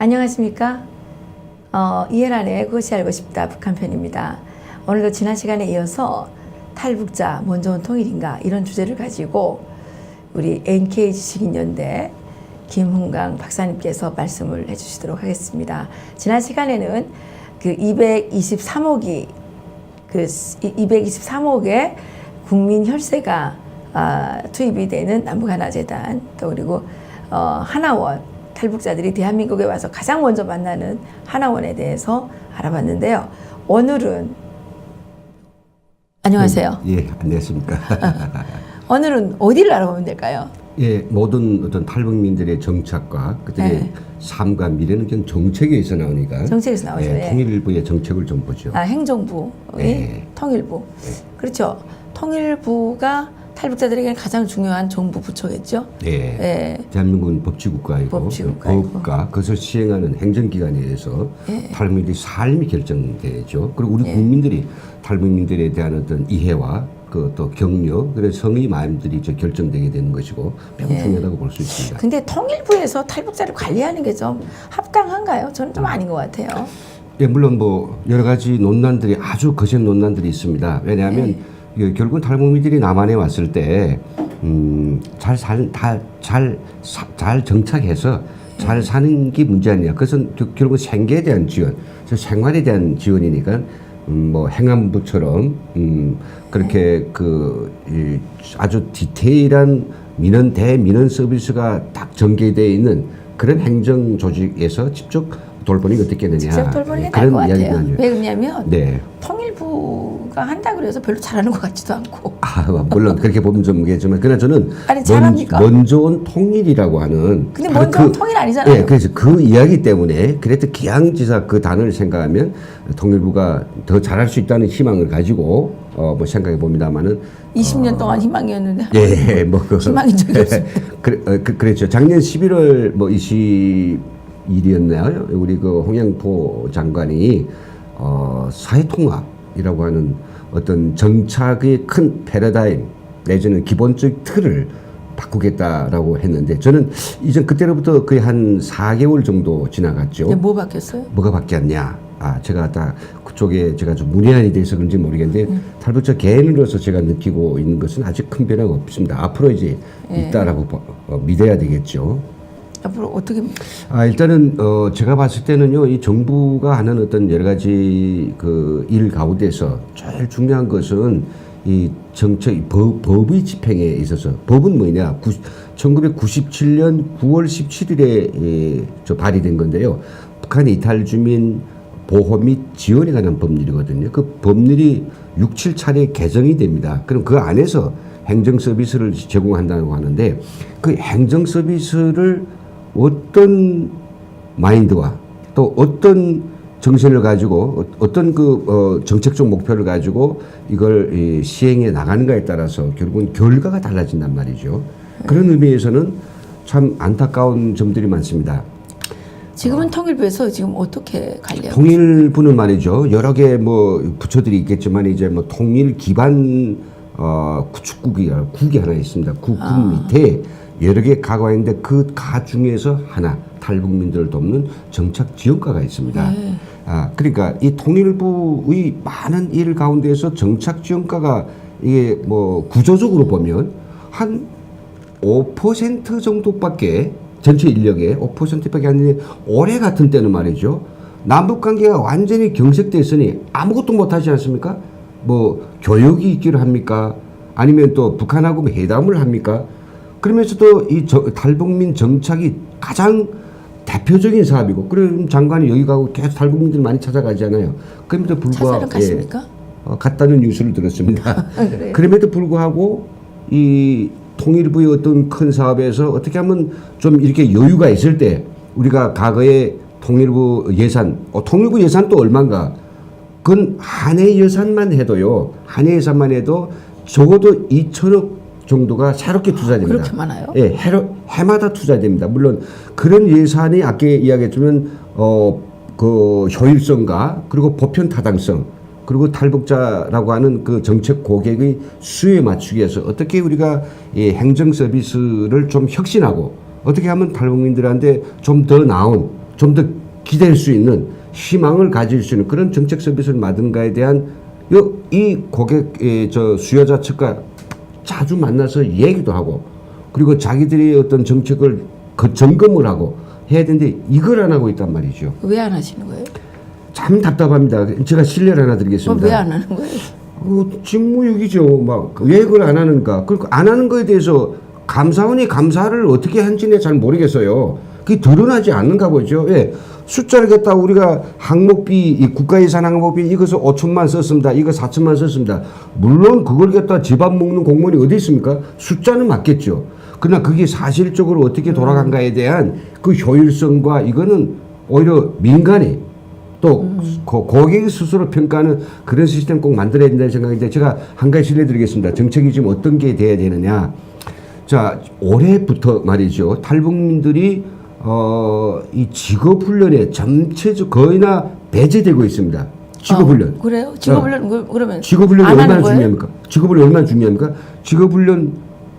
안녕하십니까? 이해란의 그것이 알고 싶다 북한편입니다. 오늘도 지난 시간에 이어서 탈북자 뭔 좋은 통일인가 이런 주제를 가지고 우리 NKG 식인연대 김훈강 박사님께서 말씀을 해주시도록 하겠습니다. 지난 시간에는 그 223억의 국민 혈세가 투입이 되는 남북하나재단 또 그리고 하나원 탈북자들이 대한민국에 와서 가장 먼저 만나는 하나원에 대해서 알아봤는데요. 오늘은 안녕하세요. 예, 안녕하십니까. 오늘은 어디를 알아보면 될까요? 예, 모든 어떤 탈북민들의 정착과 그들의 삶과 미래는 그냥 정책에서 나오니까. 정책에서 나오죠. 예, 통일부의 정책을 좀 보죠. 행정부의 통일부. 그렇죠. 통일부가 탈북자들에게는 가장 중요한 정부 부처겠죠. 예. 대한민국은 법치국가이고 법과 그것을 시행하는 행정기관에 의해서 탈북민들의 삶이 결정되죠. 그리고 우리 국민들이 탈북민들에 대한 어떤 이해와 그 또 격려, 그래서 성의 마음들이 결정되게 되는 것이고 매우 중요하다고 볼 수 있습니다. 근데 통일부에서 탈북자를 관리하는 게 좀 합당한가요? 저는 좀 아닌 것 같아요. 예, 물론 뭐 여러 가지 논란들이 아주 거센 논란들이 있습니다. 왜냐하면 결국은 탈북민들이 남한에 왔을 때 잘 정착해서 잘 사는 게 문제 아니야. 그것은 결국은 생계에 대한 지원, 생활에 대한 지원이니까 뭐 행안부처럼 그렇게 아주 디테일한 대민원 서비스가 딱 전개되어 있는 그런 행정 조직에서 직접 돌보는 게 어떻겠느냐. 직접 돌보는 게 나을 것 같아요. 왜 그러냐면 통일부가 한다 그래서 별로 잘하는 것 같지도 않고. 물론 그렇게 보면 좀 모르겠지만 그러나 저는 잘합니까? 먼저 온 통일이라고 하는. 근데 먼저 온 통일 아니잖아요. 예, 그래서 그 이야기 때문에 그래도 기양지사 그 단어를 생각하면 통일부가 더 잘할 수 있다는 희망을 가지고 뭐 생각해 봅니다만은 20년 동안 희망이었는데. 희망인 적이 없습니다. 그랬죠. 작년 11월 뭐 20일이었나요? 우리 그 홍영포 장관이 사회통합이라고 하는 어떤 정착의 큰 패러다임 내지는 기본적 틀을 바꾸겠다라고 했는데 저는 이전 그때로부터 거의 한 4개월 정도 지나갔죠. 뭐 바뀌었어요? 뭐가 바뀌었냐? 제가 다 그쪽에 제가 좀 문외한이 돼서 그런지 모르겠는데 탈북자 개인으로서 제가 느끼고 있는 것은 아직 큰 변화가 없습니다. 앞으로 이제 있다라고 믿어야 되겠죠. 앞으로 어떻게? 일단은 제가 봤을 때는요, 이 정부가 하는 어떤 여러 가지 그 일 가운데서 제일 중요한 것은 이 정책 법의 집행에 있어서 법은 뭐냐? 1997년 9월 17일에 발의된 건데요. 북한 이탈 주민 보호 및 지원에 관한 법률이거든요. 그 법률이 6, 7차례 개정이 됩니다. 그럼 그 안에서 행정 서비스를 제공한다고 하는데 그 행정 서비스를 어떤 마인드와 또 어떤 정신을 가지고 어떤 정책적 목표를 가지고 이걸 시행해 나가는가에 따라서 결국은 결과가 달라진단 말이죠. 그런 의미에서는 참 안타까운 점들이 많습니다. 지금은 통일부에서 지금 어떻게 관리하고 통일부는 말이죠. 여러 개 뭐 부처들이 있겠지만 이제 뭐 통일 기반 구축국이 하나 있습니다. 국 밑에 여러 개 가가 있는데 그 가 중에서 하나 탈북민들을 돕는 정착 지원과가 있습니다. 그러니까 이 통일부의 많은 일 가운데에서 정착 지원과가 이게 뭐 구조적으로 보면 한 5% 정도밖에 전체 인력의 5%밖에 안 되는데 올해 같은 때는 말이죠. 남북 관계가 완전히 경색됐으니 아무것도 못하지 않습니까? 뭐 교육이 있기를 합니까? 아니면 또 북한하고 회담을 합니까? 그러면서도 이 탈북민 정착이 가장 대표적인 사업이고, 그럼 장관이 여기 가고 계속 탈북민들 많이 찾아가잖아요. 그럼에도 불구하고 갔습니까? 갔다는 뉴스를 들었습니다. 그럼에도 불구하고 이 통일부의 어떤 큰 사업에서 어떻게 하면 좀 이렇게 여유가 있을 때 우리가 과거에 통일부 예산, 통일부 예산 또 얼마인가? 그건 한 해 예산만 해도요. 한 해 예산만 해도 적어도 2천억 정도가 새롭게 투자됩니다. 그렇게 많아요? 예, 해마다 투자됩니다. 물론 그런 예산이 아까 이야기했지만 그 효율성과 그리고 보편 타당성 그리고 탈북자라고 하는 그 정책 고객의 수요에 맞추기 위해서 어떻게 우리가 이 행정 서비스를 좀 혁신하고 어떻게 하면 탈북민들한테 좀 더 나은 좀 더 기댈 수 있는 희망을 가질 수 있는 그런 정책 서비스를 만든가에 대한 이 고객의 수요자 측과 자주 만나서 얘기도 하고 그리고 자기들이 어떤 정책을 점검을 하고 해야 되는데 이걸 안 하고 있단 말이죠. 왜 안 하시는 거예요? 참 답답합니다. 제가 실례를 하나 드리겠습니다. 왜 안 하는 거예요? 직무유기죠. 막 왜 그걸 안 하는가? 그리고 안 하는 거에 대해서 감사원이 감사를 어떻게 한지는 잘 모르겠어요. 그게 드러나지 않는가 보죠. 예. 숫자를 갖다 우리가 항목비, 이 국가예산 항목비 이것을 5천만 썼습니다. 이거 4천만 썼습니다. 물론 그걸 갖다 집안 먹는 공무원이 어디 있습니까? 숫자는 맞겠죠. 그러나 그게 사실적으로 어떻게 돌아간가에 대한 그 효율성과 이거는 오히려 민간이 또 고객이 스스로 평가하는 그런 시스템 꼭 만들어야 된다는 생각인데 제가 한 가지 실례드리겠습니다. 정책이 지금 어떤 게 돼야 되느냐. 자, 올해부터 말이죠. 탈북민들이 이 직업훈련에 전체적 거의나 배제되고 있습니다. 직업훈련. 그래요? 직업훈련 그러면 직업훈련이 안 얼마나 하는 거예요? 중요합니까? 직업훈련이 얼마나 중요합니까? 직업훈련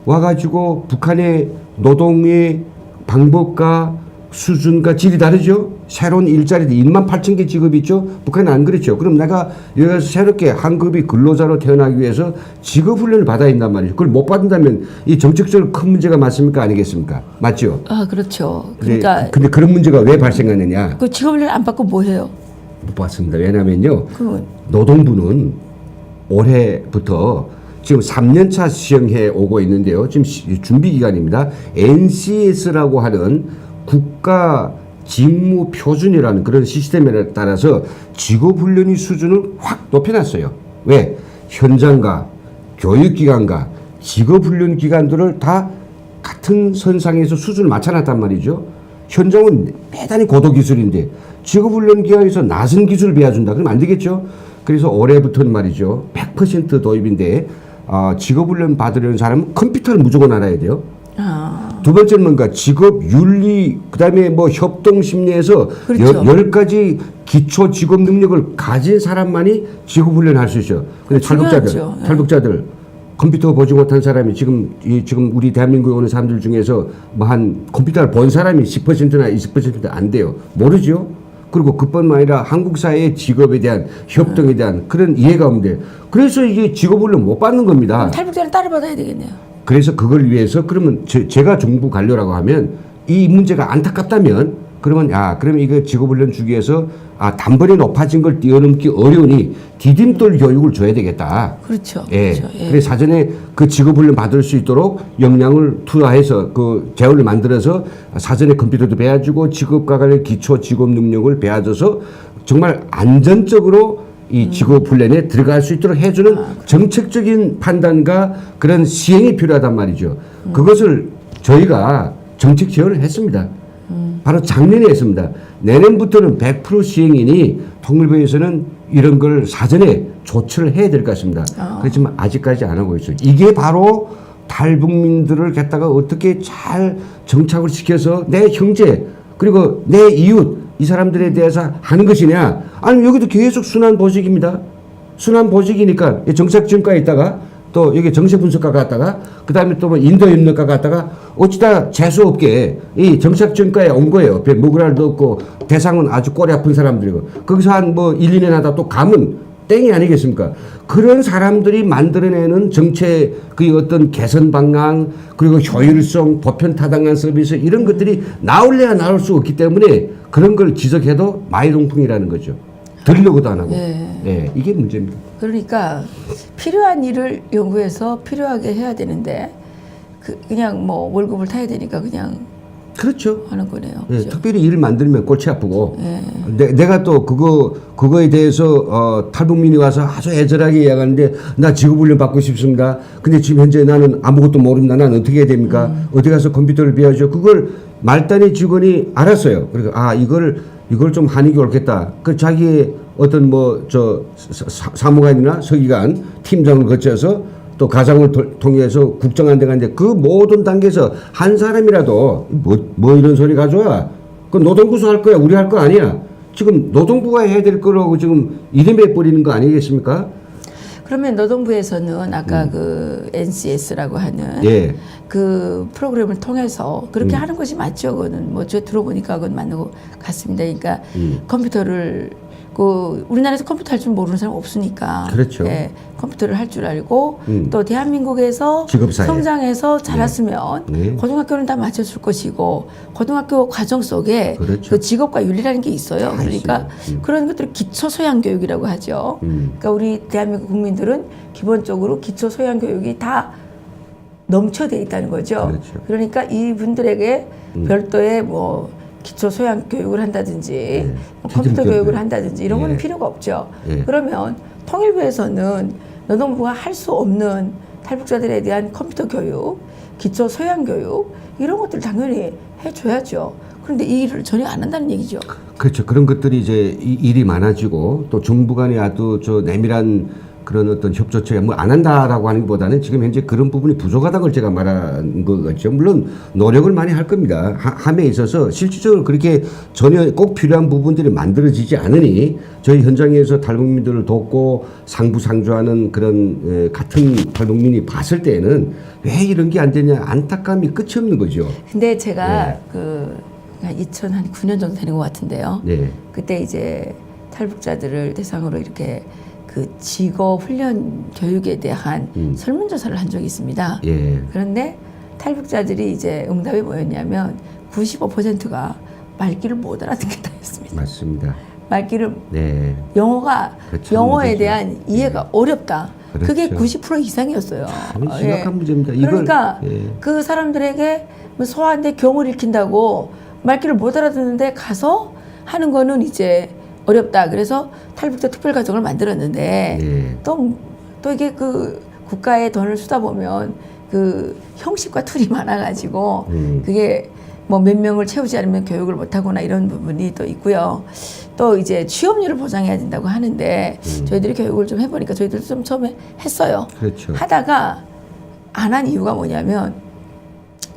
와가지고 북한의 노동의 방법과 수준과 질이 다르죠. 새로운 일자리도 28,000개 직업이 있죠. 북한은 안 그렇죠. 그럼 내가 여기서 새롭게 한급이 근로자로 태어나기 위해서 직업훈련을 받아야 된단 말이죠. 그걸 못 받는다면 이 정책적으로 큰 문제가 맞습니까? 아니겠습니까? 맞죠? 아, 그렇죠. 그러니까 근데 그런 문제가 왜 발생하느냐? 그 직업훈련 안 받고 뭐 해요? 못 받습니다. 왜냐면요. 그건 노동부는 올해부터 지금 3년차 시행해 오고 있는데요. 지금 준비 기간입니다. NCS라고 하는 국가 직무 표준이라는 그런 시스템에 따라서 직업훈련의 수준을 확 높여놨어요. 왜? 현장과 교육기관과 직업훈련 기관들을 다 같은 선상에서 수준을 맞춰놨단 말이죠. 현장은 대단히 고도기술인데 직업훈련 기관에서 낮은 기술을 배워준다. 그러면 안 되겠죠. 그래서 올해부터는 말이죠. 100% 도입인데 직업훈련 받으려는 사람은 컴퓨터를 무조건 알아야 돼요. 두 번째는 뭔가 직업 윤리 그다음에 뭐 협동 심리에서 그렇죠. 10가지 기초 직업 능력을 가진 사람만이 직업 훈련할 수 있어요. 근데 중요하죠. 탈북자들 컴퓨터 보지 못한 사람이 지금 우리 대한민국에 오는 사람들 중에서 뭐 한 컴퓨터를 본 사람이 10%나 20% 안 돼요. 모르죠. 그리고 그뿐만 아니라 한국 사회의 직업에 대한 협동에 대한 그런 이해가 없는데 그래서 이게 직업 훈련 못 받는 겁니다. 탈북자를 따로 받아야 되겠네요. 그래서 그걸 위해서 그러면 제가 정부 관료라고 하면 이 문제가 안타깝다면 그러면 그러면 이거 직업훈련 주기 위해서 단번에 높아진 걸 뛰어넘기 어려우니 디딤돌 교육을 줘야 되겠다. 그렇죠. 예. 그렇죠. 예. 그래서 사전에 그 직업훈련 받을 수 있도록 역량을 투하해서 그 재원을 만들어서 사전에 컴퓨터도 배워주고 직업과 관련 기초 직업 능력을 배워줘서 정말 안전적으로 이 직업훈련에 들어갈 수 있도록 해주는 정책적인 판단과 그런 시행이 필요하단 말이죠. 그것을 저희가 정책 지원을 했습니다. 바로 작년에 했습니다. 내년부터는 100% 시행이니 통일부에서는 이런 걸 사전에 조치를 해야 될 것 같습니다. 그렇지만 아직까지 안 하고 있어요. 이게 바로 탈북민들을 갖다가 어떻게 잘 정착을 시켜서 내 형제 그리고 내 이웃 이 사람들에 대해서 하는 것이냐 아니면 여기도 계속 순환 보직입니다. 순환 보직이니까 정책지원과에 있다가 또 여기 정책분석과 갔다가 그 다음에 또 뭐 인도협력과 갔다가 어찌다 재수없게 이 정책지원과에 온 거예요. 먹으랄도 없고 대상은 아주 꼬리 아픈 사람들이고 거기서 한 뭐 1, 2년 하다 또 가면 땡이 아니겠습니까? 그런 사람들이 만들어내는 정책, 그 어떤 개선 방향, 그리고 효율성, 보편 타당한 서비스 이런 것들이 나올래야 나올 수 없기 때문에 그런 걸 지적해도 마이동풍이라는 거죠. 들으려고도 안 하고. 네, 이게 문제입니다. 그러니까 필요한 일을 연구해서 필요하게 해야 되는데 그냥 뭐 월급을 타야 되니까 그냥 그렇죠. 하는 거네요. 네, 그렇죠? 특별히 일을 만들면 골치 아프고 내가 또 그거에 대해서 탈북민이 와서 아주 애절하게 이야기하는데 나 직업훈련 받고 싶습니다. 근데 지금 현재 나는 아무것도 모릅니다. 난 어떻게 해야 됩니까? 어디 가서 컴퓨터를 배워줘. 그걸 말단의 직원이 알았어요. 그리고 이걸 좀 하는 게 옳겠다. 그 자기의 어떤 사무관이나 서기관 팀장을 거쳐서 또 가장을 통해서 국정한 데 갔는데 그 모든 단계에서 한 사람이라도 뭐 이런 소리 가져와. 그 노동부서 할 거야. 우리 할 거 아니야. 지금 노동부가 해야 될 거라고 지금 이름해 버리는 거 아니겠습니까? 그러면 노동부에서는 아까 그 NCS라고 하는 예. 그 프로그램을 통해서 그렇게 하는 것이 맞죠. 그거는 뭐 제가 들어보니까 그건 맞는 것 같습니다. 그러니까 컴퓨터를 그 우리나라에서 컴퓨터 할 줄 모르는 사람 없으니까. 그렇죠. 예, 컴퓨터를 할 줄 알고 또 대한민국에서 직업사회. 성장해서 자랐으면 네. 고등학교는 다 마쳤을 것이고 고등학교 과정 속에 그렇죠. 그 직업과 윤리라는 게 있어요. 다 그러니까 있어요. 그런 것들을 기초 소양 교육이라고 하죠. 그러니까 우리 대한민국 국민들은 기본적으로 기초 소양 교육이 다 넘쳐돼 있다는 거죠. 그렇죠. 그러니까 이분들에게 별도의 뭐 기초 소양 교육을 한다든지 뭐 컴퓨터 기존 교육을 교육. 한다든지 이런 건 예. 필요가 없죠. 예. 그러면 통일부에서는 노동부가 할 수 없는 탈북자들에 대한 컴퓨터 교육, 기초 소양 교육 이런 것들 당연히 해줘야죠. 그런데 이 일을 전혀 안 한다는 얘기죠. 그렇죠. 그런 것들이 이제 일이 많아지고 또 정부 간에 아주 저 내밀한 그런 어떤 협조체가 뭐 안 한다라고 하는 것보다는 지금 현재 그런 부분이 부족하다는 걸 제가 말한 것 같죠. 물론 노력을 많이 할 겁니다. 함에 있어서 실질적으로 그렇게 전혀 꼭 필요한 부분들이 만들어지지 않으니 저희 현장에서 탈북민들을 돕고 상부상조하는 그런 같은 탈북민이 봤을 때는 왜 이런 게 안 되냐 안타까움이 끝이 없는 거죠. 근데 제가 그 2009년 정도 되는 것 같은데요. 네. 그때 이제 탈북자들을 대상으로 이렇게 그 직업 훈련 교육에 대한 설문조사를 한 적이 있습니다. 예. 그런데 탈북자들이 이제 응답이 뭐였냐면 95%가 말귀를 못 알아듣게 다였습니다. 맞습니다. 말귀를 네. 영어가 그렇죠. 영어에 문제죠. 대한 이해가 어렵다. 그렇죠. 그게 90% 이상이었어요. 참 심각한 문제입니다. 이걸, 그러니까 예. 그 사람들에게 뭐 소아인데 경을 읽힌다고 말귀를 못 알아듣는데 가서 하는 거는 이제 어렵다. 그래서 탈북자 특별가정을 만들었는데 예. 또 이게 그 국가의 돈을 쓰다 보면 그 형식과 툴이 많아가지고 그게 뭐 몇 명을 채우지 않으면 교육을 못하거나 이런 부분이 또 있고요. 또 이제 취업률을 보장해야 된다고 하는데 저희들이 교육을 좀 해보니까 저희들도 좀 처음에 했어요. 그렇죠. 하다가 안 한 이유가 뭐냐면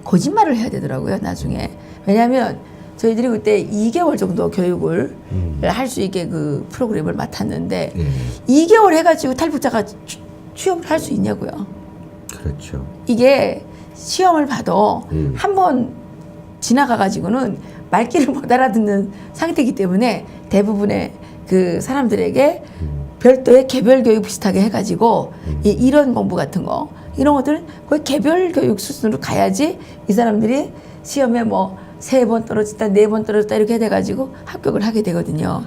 거짓말을 해야 되더라고요. 나중에. 왜냐하면 저희들이 그때 2개월 정도 교육을 할 수 있게 그 프로그램을 맡았는데 예. 2개월 해가지고 탈북자가 취업을 할 수 있냐고요. 그렇죠. 이게 시험을 봐도 한 번 지나가가지고는 말귀를 못 알아듣는 상태이기 때문에 대부분의 그 사람들에게 별도의 개별 교육 비슷하게 해가지고 이런 공부 같은 거 이런 것들은 거의 개별 교육 수준으로 가야지 이 사람들이 시험에 뭐 3번 떨어졌다, 4번 떨어졌다 이렇게 돼가지고 합격을 하게 되거든요.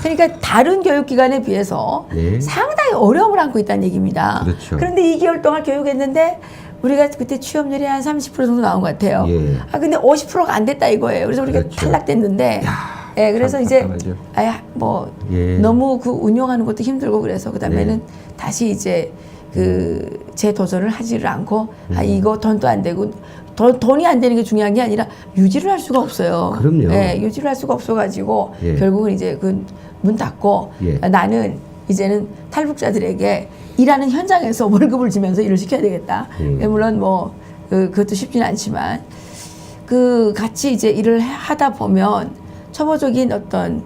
그러니까 다른 교육기관에 비해서 네. 상당히 어려움을 안고 있다는 얘기입니다. 그렇죠. 그런데 2개월 동안 교육했는데 우리가 그때 취업률이 한 30% 정도 나온 것 같아요. 예. 근데 50%가 안 됐다 이거예요. 그래서 우리가 그렇죠. 탈락됐는데, 야, 예, 그래서 참 이제 답답하죠. 뭐 예. 너무 그 운영하는 것도 힘들고 그래서 그 다음에는 다시 이제 그 재도전을 하지를 않고 이거 돈도 안 되고 돈이 안 되는 게 중요한 게 아니라 유지를 할 수가 없어요. 그럼요. 예, 유지를 할 수가 없어가지고 예. 결국은 이제 그 문 닫고 예. 나는 이제는 탈북자들에게 일하는 현장에서 월급을 주면서 일을 시켜야 되겠다. 물론 뭐 그것도 쉽지는 않지만 그 같이 이제 일을 하다 보면 초보적인 어떤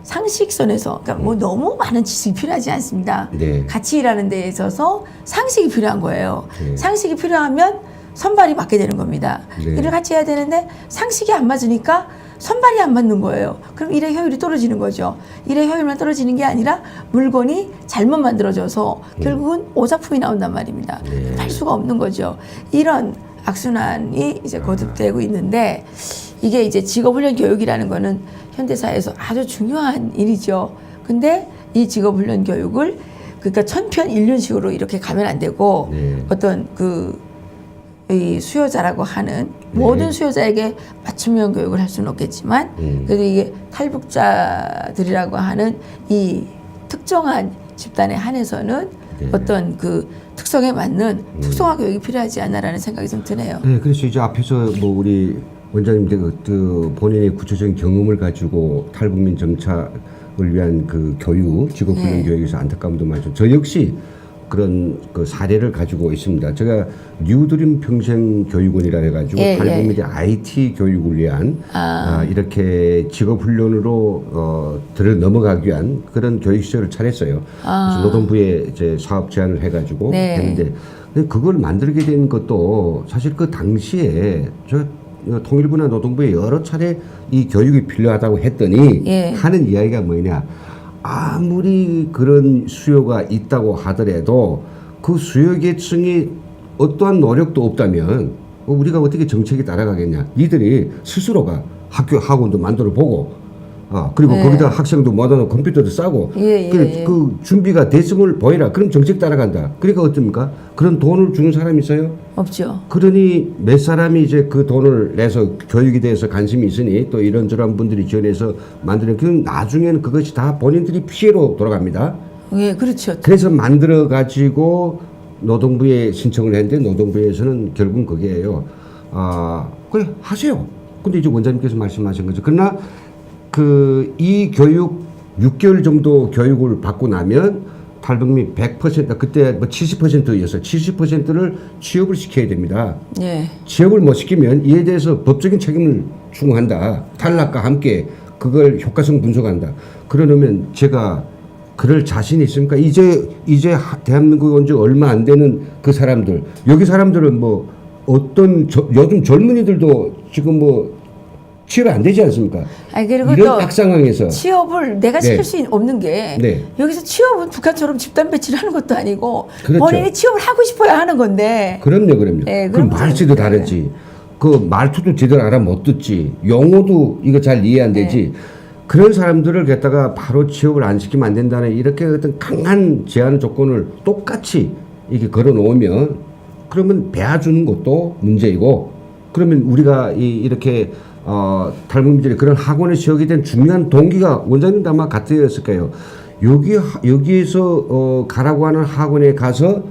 상식선에서 그러니까 뭐 너무 많은 지식이 필요하지 않습니다. 네. 같이 일하는 데 있어서 상식이 필요한 거예요. 네. 상식이 필요하면 선발이 맞게 되는 겁니다. 네. 일을 같이 해야 되는데 상식이 안 맞으니까 선발이 안 맞는 거예요. 그럼 일의 효율이 떨어지는 거죠. 일의 효율만 떨어지는 게 아니라 물건이 잘못 만들어져서 결국은 오작품이 나온단 말입니다. 네. 팔 수가 없는 거죠. 이런 악순환이 이제 거듭되고 있는데 이게 이제 직업훈련 교육이라는 거는 현대사회에서 아주 중요한 일이죠. 근데 이 직업훈련 교육을 그러니까 천편일륜식으로 이렇게 가면 안 되고 네. 어떤 이 수요자라고 하는 모든 수요자에게 맞춤형 교육을 할 수는 없겠지만 그래도 이게 탈북자들이라고 하는 이 특정한 집단에 한해서는 어떤 그 특성에 맞는 특성화 교육이 필요하지 않나라는 생각이 좀 드네요. 네, 그래서 이제 앞에서 뭐 우리 원장님들 그 본인의 구체적인 경험을 가지고 탈북민 정착을 위한 그 교육, 직업훈련 네. 교육에서 안타까움도 많죠. 저 역시 그런 그 사례를 가지고 있습니다. 제가 뉴드림 평생교육원이라 해가지고 예, 탈북민의 IT 교육을 위한 이렇게 직업훈련으로 들어 넘어가기 위한 그런 교육시설을 차렸어요. 그래서 노동부에 이제 사업 제안을 해가지고 네. 했는데 근데 그걸 만들게 된 것도 사실 그 당시에 저 통일부나 노동부에 여러 차례 이 교육이 필요하다고 했더니 예. 하는 이야기가 뭐냐. 아무리 그런 수요가 있다고 하더라도 그 수요 계층이 어떠한 노력도 없다면 우리가 어떻게 정책에 따라가겠냐. 이들이 스스로가 학교 학원도 만들어 보고 그리고 네. 거기다 학생도 모아놓고 컴퓨터도 싸고 예, 예. 그 준비가 됐음을 보이라. 그럼 정책 따라간다. 그러니까 어떻습니까? 그런 돈을 주는 사람이 있어요? 없죠. 그러니 몇 사람이 이제 그 돈을 내서 교육에 대해서 관심이 있으니 또 이런저런 분들이 지원해서 만드는 그 나중에는 그것이 다 본인들이 피해로 돌아갑니다. 예, 그렇죠. 그래서 만들어 가지고 노동부에 신청을 했는데 노동부에서는 결국은 그게예요. 그래 하세요. 근데 이제 원장님께서 말씀하신 거죠. 그러나 이 교육 6개월 정도 교육을 받고 나면 탈북민 100% 그때 뭐 70%였어요. 70%를 취업을 시켜야 됩니다. 예. 취업을 못 시키면 이에 대해서 법적인 책임을 추궁한다. 탈락과 함께 그걸 효과성 분석한다. 그러려면 제가 그럴 자신이 있습니까? 이제 대한민국에 온 지 얼마 안 되는 그 사람들, 여기 사람들은 뭐 어떤 요즘 젊은이들도 지금 뭐 취업 안 되지 않습니까? 아니, 그리고 이런 또 악상황에서 취업을 내가 시킬 네. 수 없는 게 네. 여기서 취업은 북한처럼 집단 배치를 하는 것도 아니고 그렇죠. 본인이 취업을 하고 싶어야 하는 건데. 그럼요. 네, 그럼 그럼 말씨도 다르지. 그 말투도 제대로 알아 못 듣지. 용어도 이거 잘 이해 안 되지. 그런 사람들을 갖다가 바로 취업을 안 시키면 안 된다는 이렇게 어떤 강한 제한 조건을 똑같이 이렇게 걸어 놓으면 그러면 배워주는 것도 문제이고 그러면 우리가 이렇게 탈북민들이 그런 학원에 지원하게 된 중요한 동기가 원장님도 아마 같으셨을 거예요. 여기에서 가라고 하는 학원에 가서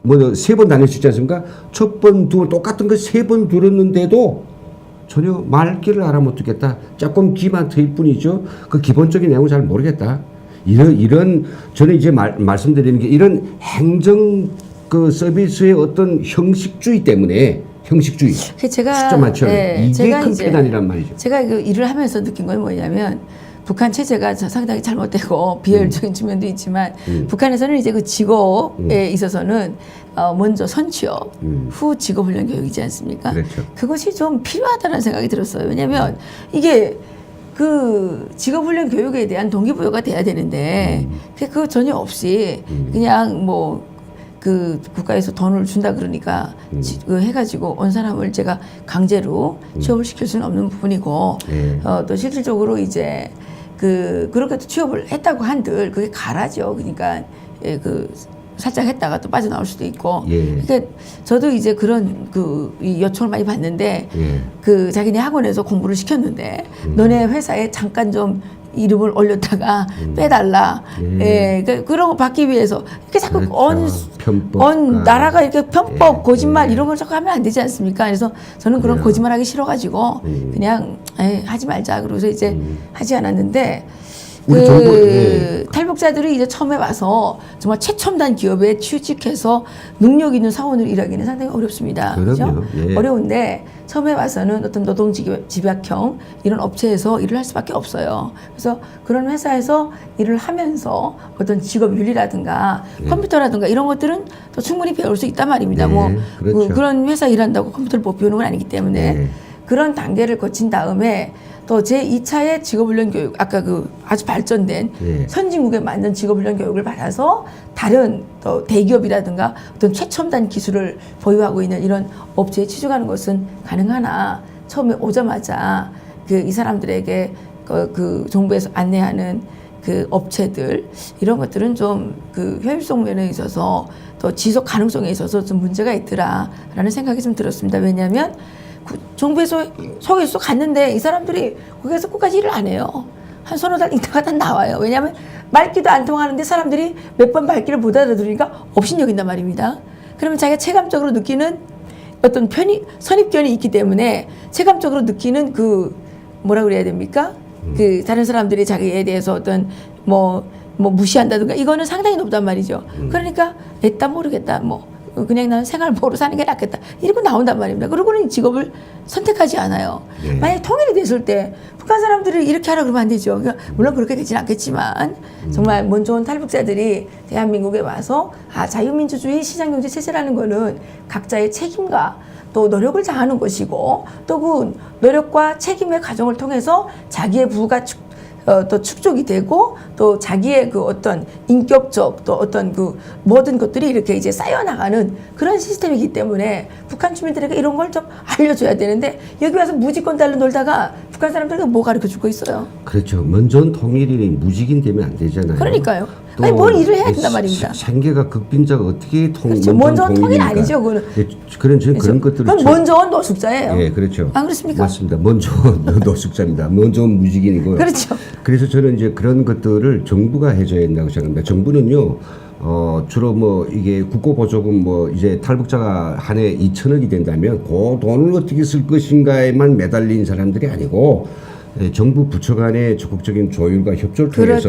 뭐 3번 다닐 수 있지 않습니까? 첫 번, 두 번 똑같은 거 3번 들었는데도 전혀 말귀를 알아 못 듣겠다. 조금 귀만 트일 뿐이죠. 그 기본적인 내용을 잘 모르겠다. 이런 저는 이제 말씀드리는 게 이런 행정 그 서비스의 어떤 형식주의 때문에 형식주의. 제가 숫자 맞춰. 이게 제가 큰 이제 패단이란 말이죠. 제가 그 일을 하면서 느낀 건 뭐냐면 북한 체제가 상당히 잘못되고 비효율적인 측면도 있지만 북한에서는 이제 그 직업에 있어서는 먼저 선취업, 후 직업훈련 교육이지 않습니까? 그렇죠. 그것이 좀 필요하다는 생각이 들었어요. 왜냐하면 이게 그 직업훈련 교육에 대한 동기부여가 돼야 되는데 그거 전혀 없이 그냥 뭐 그 국가에서 돈을 준다 그러니까 그 해가지고 온 사람을 제가 강제로 취업을 시킬 수는 없는 부분이고 또 실질적으로 이제 그렇게 또 취업을 했다고 한들 그게 가라죠. 그러니까 그 살짝 했다가 또 빠져나올 수도 있고. 그러니까 저도 이제 그런 이 요청을 많이 받는데 그 자기네 학원에서 공부를 시켰는데 너네 회사에 잠깐 좀 이름을 올렸다가 빼달라. 그러니까 그런 거 받기 위해서 이렇게 자꾸 나라가 이렇게 편법, 거짓말 이런 걸 자꾸 하면 안 되지 않습니까? 그래서 저는 그런 거짓말 하기 싫어가지고 그냥 하지 말자. 그래서 이제 하지 않았는데 탈북자들이 이제 처음에 와서 정말 최첨단 기업에 취직해서 능력 있는 사원으로 일하기는 상당히 어렵습니다. 그렇죠? 어려운데 처음에 와서는 어떤 노동 집약형 이런 업체에서 일을 할 수밖에 없어요. 그래서 그런 회사에서 일을 하면서 어떤 직업 윤리라든가 컴퓨터라든가 이런 것들은 또 충분히 배울 수 있단 말입니다. 그렇죠. 그런 회사 일한다고 컴퓨터를 못 배우는 건 아니기 때문에 그런 단계를 거친 다음에 또 제2차의 직업훈련 교육, 아까 그 아주 발전된 선진국에 맞는 직업훈련 교육을 받아서 다른 또 대기업이라든가 어떤 최첨단 기술을 보유하고 있는 이런 업체에 취직하는 것은 가능하나 처음에 오자마자 이 사람들에게 그 정부에서 안내하는 그 업체들 이런 것들은 좀 그 효율성 면에 있어서 또 지속 가능성에 있어서 좀 문제가 있더라라는 생각이 좀 들었습니다. 왜냐하면 정부에서 소개서 갔는데 이 사람들이 거기에서 끝까지 일을 안 해요. 한 서너 달 있다가 다 나와요. 왜냐하면 말귀도 안 통하는데 사람들이 몇 번 말귀를 못 알아들으니까 업신여긴단 말입니다. 그러면 자기가 체감적으로 느끼는 어떤 선입견이 있기 때문에 체감적으로 느끼는 뭐라 그래야 됩니까? 다른 사람들이 자기에 대해서 어떤 뭐 무시한다든가 이거는 상당히 높단 말이죠. 그러니까 애따 모르겠다. 뭐 그냥 나는 생활보호로 사는 게 낫겠다. 이러고 나온단 말입니다. 그러고는 직업을 선택하지 않아요. 네. 만약에 통일이 됐을 때 북한 사람들이 이렇게 하라 그러면 안 되죠. 그러니까 물론 그렇게 되진 않겠지만 정말 먼 좋은 탈북자들이 대한민국에 와서 자유민주주의 시장경제 체제라는 거는 각자의 책임과 또 노력을 다하는 것이고 또 그 노력과 책임의 과정을 통해서 자기의 부가 또 축적이 되고 또 자기의 그 어떤 인격적 또 어떤 그 모든 것들이 이렇게 이제 쌓여나가는 그런 시스템이기 때문에 북한 주민들에게 이런 걸 좀 알려줘야 되는데 여기 와서 무지권 달러 놀다가 북한 사람들에게 뭐 가르쳐 주고 있어요. 그렇죠. 먼저 통일이 무직인 되면 안 되잖아요. 그러니까요. 아니 뭘 일을 해야 된단 말입니다. 생계가 극빈자가 어떻게 그렇죠. 먼저 통일 아니죠. 그거는. 예, 그런 저는 그렇죠. 그런 것들을 그건 먼저 노숙자예요. 예, 그렇죠. 안 그렇습니까? 맞습니다. 먼저 노숙자입니다. 먼저 무직인이고요. 그렇죠. 그래서 저는 이제 그런 것들을 정부가 해줘야 된다고 생각합니다. 정부는요, 주로 뭐 이게 국고보조금 뭐 이제 탈북자가 한 해 2천억이 된다면 그 돈을 어떻게 쓸 것인가에만 매달린 사람들이 아니고 정부 부처 간의 적극적인 조율과 협조를 통해서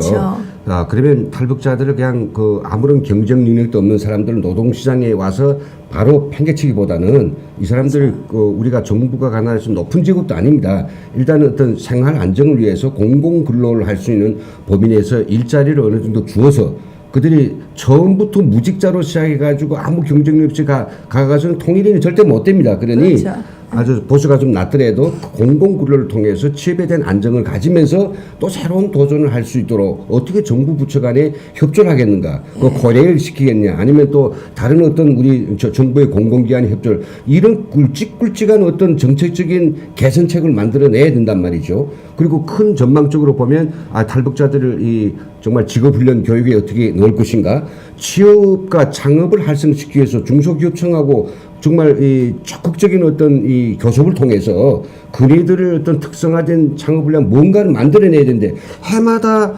그렇죠. 그러면 탈북자들을 그냥 그 아무런 경쟁 능력도 없는 사람들을 노동시장에 와서 바로 팽개치기보다는 이 사람들 우리가 정부가 가난해서 높은 직업도 아닙니다. 일단 어떤 생활 안정을 위해서 공공 근로를 할 수 있는 법인 내에서 일자리를 어느 정도 주어서 그들이 처음부터 무직자로 시작해가지고 아무 경쟁력 없이 가가서는 통일에는 절대 못 됩니다. 그러니 그렇죠. 아주 보수가 좀 낮더라도 공공 근로를 통해서 취업에 대한 안정을 가지면서 또 새로운 도전을 할 수 있도록 어떻게 정부 부처 간에 협조를 하겠는가, 그 고려를 시키겠냐, 아니면 또 다른 어떤 우리 정부의 공공기관의 협조를 이런 굵직굵직한 어떤 정책적인 개선책을 만들어내야 된단 말이죠. 그리고 큰 전망적으로 보면 탈북자들을 이 정말 직업훈련 교육에 어떻게 넣을 것인가, 취업과 창업을 활성시키기 위해서 중소기업청하고 정말 이 적극적인 어떤 이 교섭을 통해서 그네들을 어떤 특성화된 창업을 위한 뭔가를 만들어내야 되는데 해마다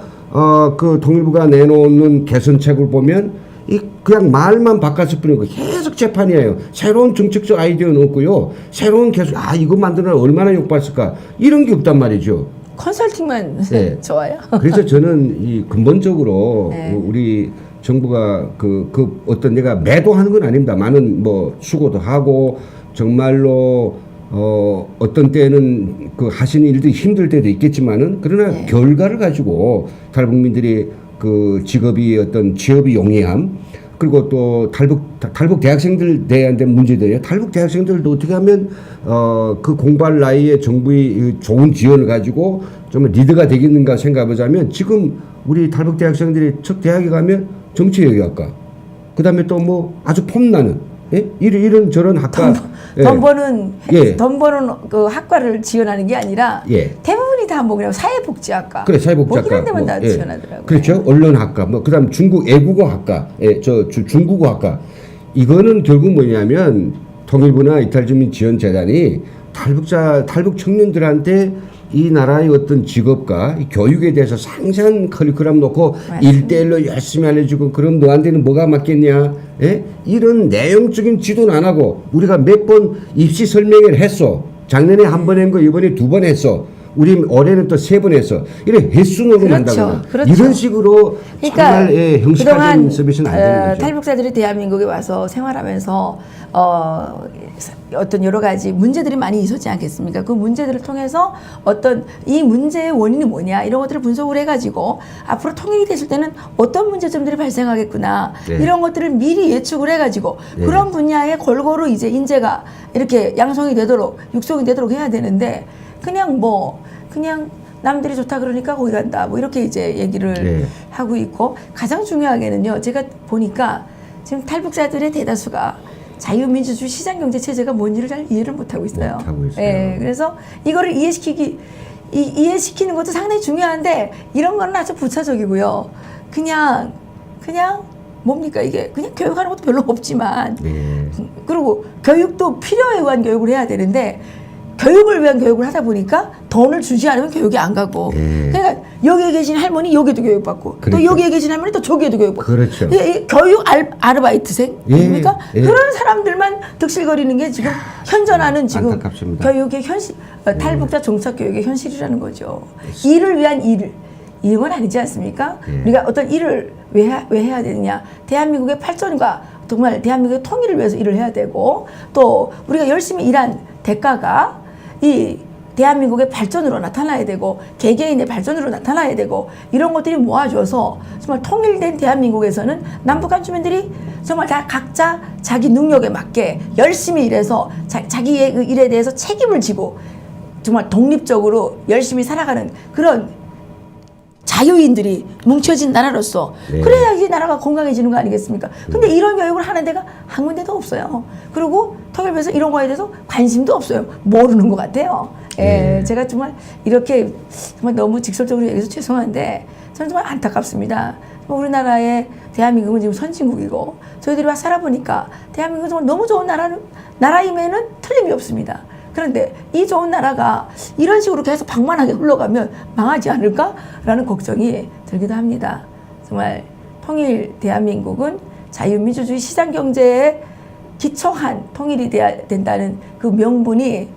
그 통일부가 내놓는 개선책을 보면 그냥 말만 바꿨을 뿐이고 계속 재판이에요. 새로운 정책적 아이디어는 없고요. 새로운 개선 이거 만드느라 얼마나 욕받을까 이런 게 없단 말이죠. 컨설팅만 네. 좋아요. 그래서 저는 이 근본적으로 네. 우리 정부가 그 어떤 내가 매도하는 건 아닙니다. 많은 뭐 수고도 하고 정말로 어떤 때는 그 하시는 일도 힘들 때도 있겠지만은 그러나 네. 결과를 가지고 탈북민들이 그 직업이 어떤 취업이 용이함 그리고 또 탈북 대학생들 대한 문제들이에요. 탈북 대학생들도 어떻게 하면 그 공부할 나이에 정부의 좋은 지원을 가지고 좀 리더가 되겠는가 생각해보자면 지금 우리 탈북 대학생들이 첫 대학에 가면 정치외교학과 그다음에 또 뭐 아주 폼나는 이런 저런 학과 돈 버는 예. 돈 버는 그 학과를 지원하는 게 아니라 예. 대부분이 다 뭐 그냥 사회복지학과. 그래 사회복지학과 뭐 이런 데만 다 예. 지원하더라고요. 그렇죠. 언론학과 뭐 그다음 중국 애국어학과 중국어학과 이거는 결국 뭐냐면 통일부나 이탈주민지원재단이 탈북 청년들한테 이 나라의 어떤 직업과 이 교육에 대해서 상세한 커리큘럼 놓고 맞습니다. 1대1로 열심히 알려주고 그럼 너한테는 뭐가 맞겠냐 이런 내용적인 지도는 안 하고 우리가 몇 번 입시 설명회를 했어. 작년에 한 번 한 거 이번에 2번 했어. 우리 올해는 또 3번 했어. 이런 횟수노를 그렇죠. 한다거나 그렇죠. 이런 식으로 정말 형식화된 서비스는 안 되는 거죠. 탈북자들이 대한민국에 와서 생활하면서 어떤 여러 가지 문제들이 많이 있었지 않겠습니까? 그 문제들을 통해서 어떤 이 문제의 원인이 뭐냐 이런 것들을 분석을 해가지고 앞으로 통일이 됐을 때는 어떤 문제점들이 발생하겠구나 네. 이런 것들을 미리 예측을 해가지고 네. 그런 분야에 골고루 이제 인재가 이렇게 양성이 되도록 육성이 되도록 해야 되는데 그냥 남들이 좋다 그러니까 거기 간다 뭐 이렇게 이제 얘기를 네. 하고 있고 가장 중요하게는요 제가 보니까 지금 탈북자들의 대다수가 자유민주주의 시장경제 체제가 뭔지를 잘 이해를 못하고 있어요. 못하고 있어요. 예, 그래서 이거를 이해시키는 것도 상당히 중요한데 이런 거는 아주 부차적이고요. 그냥 뭡니까 이게 그냥 교육하는 것도 별로 없지만 네. 그리고 교육도 필요에 의한 교육을 해야 되는데 교육을 위한 교육을 하다 보니까 돈을 주지 않으면 교육이 안 가고 그러니까 여기에 계신 할머니 여기에도 교육받고 또 그러니까. 여기에 계신 할머니 또 저기에도 교육받고 그렇죠. 이 교육 아르바이트생 아닙니까? 예. 그런 사람들만 득실거리는 게 지금 현존하는 지금 안타깝습니다. 교육의 현실 탈북자 종착 교육의 현실이라는 거죠. 일을 위한 일 이용은 아니지 않습니까? 예. 우리가 어떤 일을 왜 해야 되느냐? 대한민국의 발전과 정말 대한민국의 통일을 위해서 일을 해야 되고 또 우리가 열심히 일한 대가가 이 대한민국의 발전으로 나타나야 되고 개개인의 발전으로 나타나야 되고 이런 것들이 모아져서 정말 통일된 대한민국에서는 남북한 주민들이 정말 다 각자 자기 능력에 맞게 열심히 일해서 자기의 그 일에 대해서 책임을 지고 정말 독립적으로 열심히 살아가는 그런 자유인들이 뭉쳐진 나라로서 네. 그래야 이 나라가 건강해지는 거 아니겠습니까? 근데 이런 교육을 하는 데가 한 군데도 없어요. 그리고 통일부에서 이런 거에 대해서 관심도 없어요. 모르는 것 같아요. 예, 네. 제가 정말 이렇게 정말 너무 직설적으로 얘기해서 죄송한데 저는 정말 안타깝습니다. 우리나라의 대한민국은 지금 선진국이고 저희들이 와 살아보니까 대한민국은 정말 너무 좋은 나라임에는 틀림이 없습니다. 그런데 이 좋은 나라가 이런 식으로 계속 방만하게 흘러가면 망하지 않을까라는 걱정이 들기도 합니다. 정말 통일 대한민국은 자유민주주의 시장경제에 기초한 통일이 돼야 된다는 그 명분이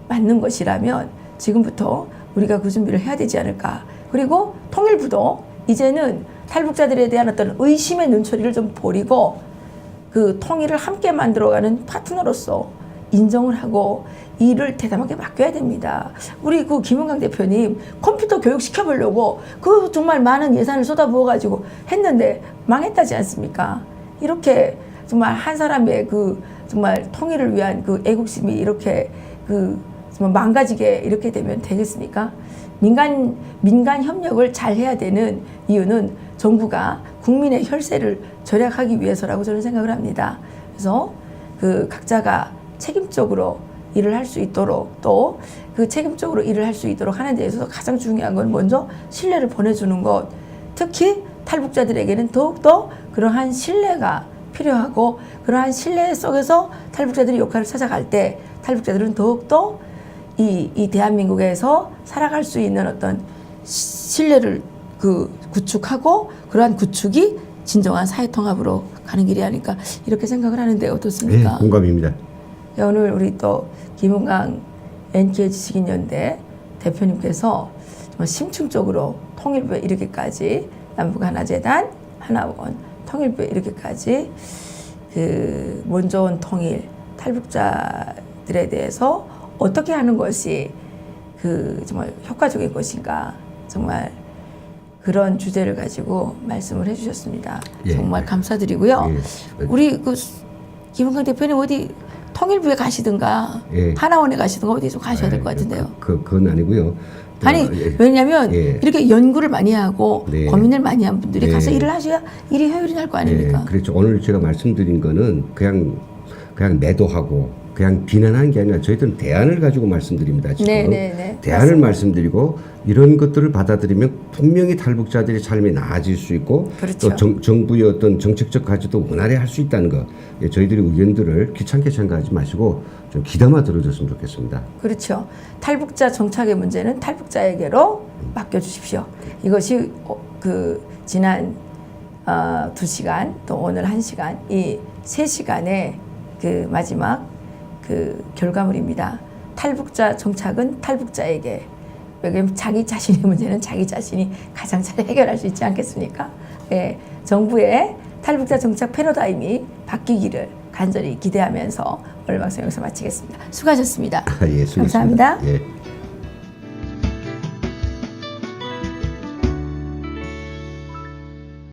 맞는 것이라면 지금부터 우리가 그 준비를 해야 되지 않을까. 그리고 통일부도 이제는 탈북자들에 대한 어떤 의심의 눈초리를 좀 버리고 그 통일을 함께 만들어가는 파트너로서 인정을 하고 일을 대담하게 맡겨야 됩니다. 우리 그 김은강 대표님 컴퓨터 교육 시켜보려고 그 정말 많은 예산을 쏟아부어가지고 했는데 망했다지 않습니까? 이렇게 정말 한 사람의 그 정말 통일을 위한 그 애국심이 이렇게 그 정말 망가지게 이렇게 되면 되겠습니까? 민간 협력을 잘 해야 되는 이유는 정부가 국민의 혈세를 절약하기 위해서라고 저는 생각을 합니다. 그래서 그 각자가 책임적으로 일을 할 수 있도록 또 그 책임적으로 일을 할 수 있도록 하는 데 있어서 가장 중요한 건 먼저 신뢰를 보내주는 것. 특히 탈북자들에게는 더욱더 그러한 신뢰가 필요하고 그러한 신뢰 속에서 탈북자들이 역할을 찾아갈 때 탈북자들은 더욱더 이 대한민국에서 살아갈 수 있는 어떤 신뢰를 그 구축하고 그러한 구축이 진정한 사회통합으로 가는 길이 아닐까 이렇게 생각을 하는데 어떻습니까? 네, 공감입니다. 오늘 우리 또 김은강 NK 지식인연대 대표님께서 정말 심층적으로 통일부에 이르기까지 남북하나재단 하나원 통일부에 이르기까지 그 문 좋은 통일 탈북자들에 대해서 어떻게 하는 것이 그 정말 효과적인 것인가 정말 그런 주제를 가지고 말씀을 해주셨습니다. 예. 정말 감사드리고요. 예. 우리 그 김은강 대표님 어디 통일부에 가시든가 예. 하나원에 가시든가 어디 좀 가셔야 될 것 같은데요. 그건 아니고요. 아니 예. 왜냐하면 예. 이렇게 연구를 많이 하고 네. 고민을 많이 한 분들이 네. 가서 일을 하셔야 일이 효율이 날 거 아닙니까? 그렇죠. 오늘 제가 말씀드린 거는 그냥 매도하고 그냥 비난하는 게 아니라 저희들은 대안을 가지고 말씀드립니다. 지금 네. 대안을 맞습니다. 말씀드리고 이런 것들을 받아들이면 분명히 탈북자들의 삶이 나아질 수 있고 그렇죠. 또 정부의 어떤 정책적 가치도 원활히 할 수 있다는 거. 예, 저희들이 의견들을 귀찮게 생각하지 마시고 좀 귀담아 들어줬으면 좋겠습니다. 그렇죠. 탈북자 정착의 문제는 탈북자에게로 맡겨주십시오. 이것이 그 지난 2시간 또 오늘 1시간 이 3시간의 그 마지막 그 결과물입니다. 탈북자 정착은 탈북자에게. 왜냐하면 자기 자신의 문제는 자기 자신이 가장 잘 해결할 수 있지 않겠습니까? 예, 정부의 탈북자 정착 패러다임이 바뀌기를 간절히 기대하면서 오늘 방송 여기서 마치겠습니다. 수고하셨습니다. 예, 수고하셨습니다. 감사합니다. 예.